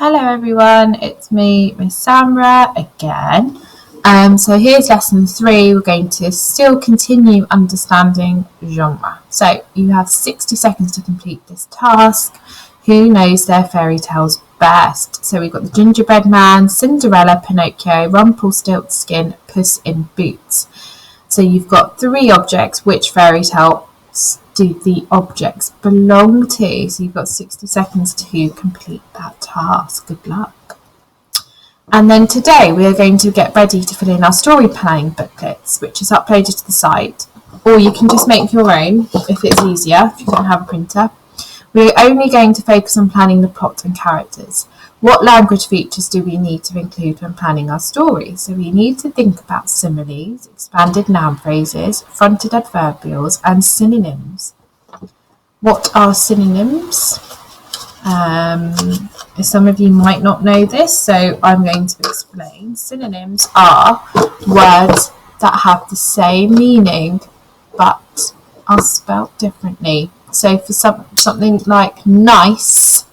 Hello everyone, it's me, Miss Samra again. So here's lesson 3. We're going to still continue understanding genre. So you have 60 seconds to complete this task. Who knows their fairy tales best? So we've got the Gingerbread Man, Cinderella, Pinocchio, Rumpelstiltskin, Puss in Boots. So you've got 3 objects. Which fairy tale do the objects belong to? So you've got 60 seconds to complete that task. Good luck. And then today we are going to get ready to fill in our story planning booklets, which is uploaded to the site, or you can just make your own if it's easier, if you don't have a printer. We're only going to focus on planning the plot and characters. What language features do we need to include when planning our story? So we need to think about similes, expanded noun phrases, fronted adverbials, and synonyms. What are synonyms? Some of you might not know this, so I'm going to explain. Synonyms are words that have the same meaning but are spelt differently. So for something like nice,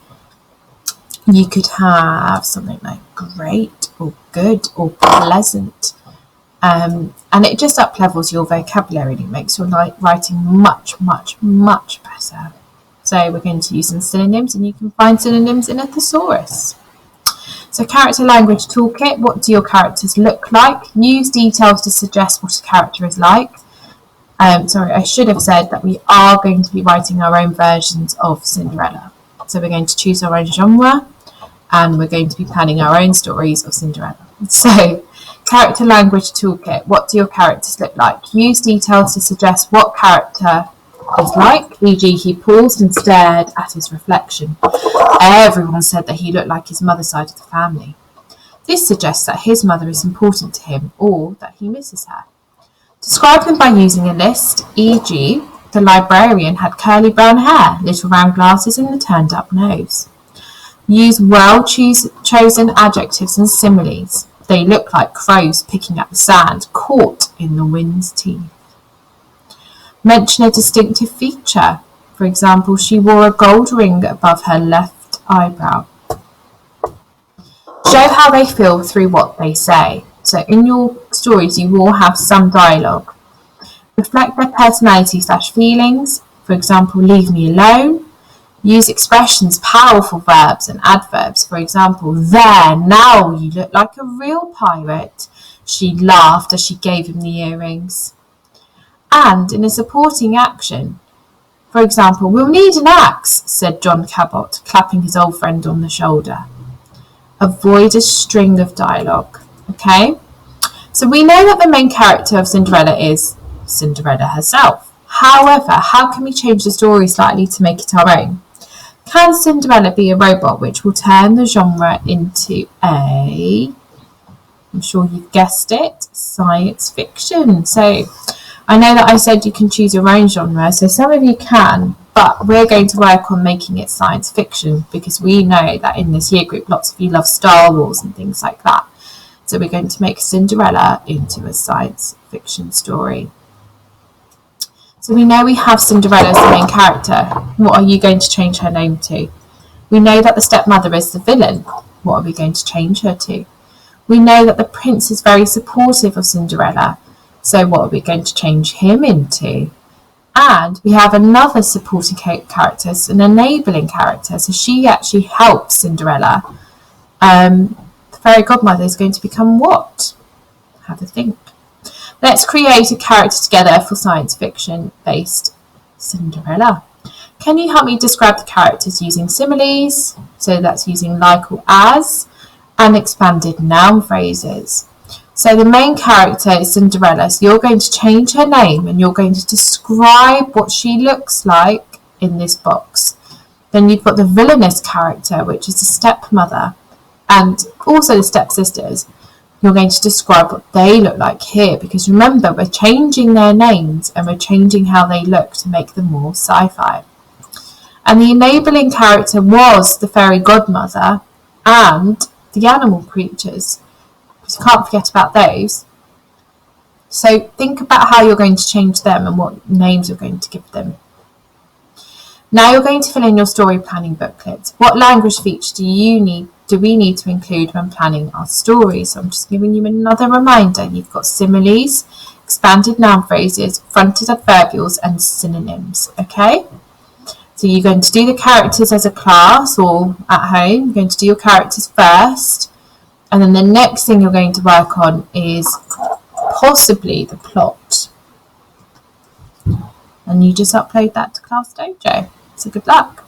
you could have something like great or good or pleasant. And it just up-levels your vocabulary and it makes your writing much, much, much better. So we're going to use some synonyms, and you can find synonyms in a thesaurus. So character language toolkit. What do your characters look like? Use details to suggest what a character is like. I should have said that we are going to be writing our own versions of Cinderella. So we're going to choose our own genre, and we're going to be planning our own stories of Cinderella. So, character language toolkit. What do your characters look like? Use details to suggest what character is like, e.g. he paused and stared at his reflection. Everyone said that he looked like his mother's side of the family. This suggests that his mother is important to him, or that he misses her. Describe them by using a list, e.g. the librarian had curly brown hair, little round glasses and a turned up nose. Use well-chosen adjectives and similes. They look like crows picking at the sand, caught in the wind's teeth. Mention a distinctive feature. For example, she wore a gold ring above her left eyebrow. Show how they feel through what they say. So in your stories, you will have some dialogue. Reflect their personality/feelings. For example, leave me alone. Use expressions, powerful verbs and adverbs. For example, there, now you look like a real pirate. She laughed as she gave him the earrings. And in a supporting action, for example, we'll need an axe, said John Cabot, clapping his old friend on the shoulder. Avoid a string of dialogue. Okay? So we know that the main character of Cinderella is Cinderella herself. However, how can we change the story slightly to make it our own? Can Cinderella be a robot, which will turn the genre into I'm sure you've guessed it, science fiction. So I know that I said you can choose your own genre, so some of you can, but we're going to work on making it science fiction because we know that in this year group lots of you love Star Wars and things like that. So we're going to make Cinderella into a science fiction story. So we know we have Cinderella as the main character. What are you going to change her name to? We know that the stepmother is the villain. What are we going to change her to? We know that the prince is very supportive of Cinderella. So what are we going to change him into? And we have another supporting character, an enabling character. So she actually helps Cinderella. The fairy godmother is going to become what? Have a think. Let's create a character together for science fiction based Cinderella. Can you help me describe the characters using similes? So that's using like or as, and expanded noun phrases. So the main character is Cinderella. So you're going to change her name and you're going to describe what she looks like in this box. Then you've got the villainous character, which is the stepmother, and also the stepsisters. You're going to describe what they look like here, because remember, we're changing their names and we're changing how they look to make them more sci-fi. And the enabling character was the fairy godmother and the animal creatures, because you can't forget about those. So think about how you're going to change them and what names you're going to give them. Now you're going to fill in your story planning booklet. What language feature do you need do we need to include when planning our story? So I'm just giving you another reminder. You've got similes, expanded noun phrases, fronted adverbials, and synonyms. Okay? So you're going to do the characters as a class or at home. You're going to do your characters first. And then the next thing you're going to work on is possibly the plot. And you just upload that to Class Dojo. So good luck.